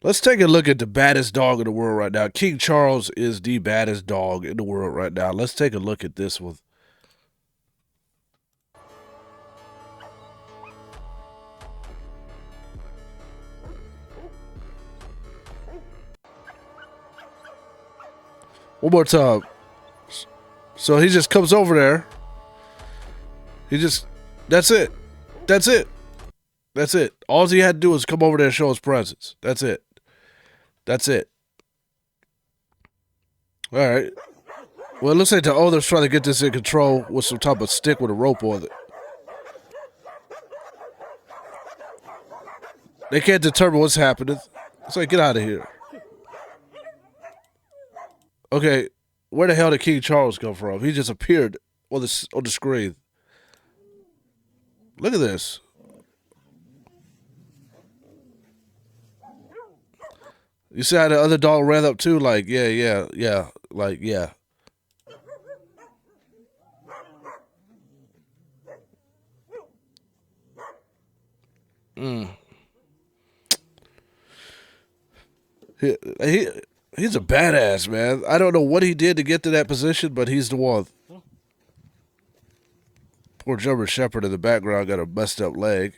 Let's take a look at the baddest dog in the world right now. King Charles is the baddest dog in the world right now. Let's take a look at this one. One more time. So he just comes over there. That's it. That's it. That's it. All he had to do was come over there and show his presence. That's it. That's it. All right. Well, it looks like the owner's trying to get this in control with some type of stick with a rope on it. They can't determine what's happening. It's like, get out of here. Okay, where the hell did King Charles come from? He just appeared on the screen. Look at this. You see how the other dog ran up too? Like, yeah. Like, yeah. He he's a badass, man. I don't know what he did to get to that position, but he's the one. Poor German Shepherd in the background got a messed up leg.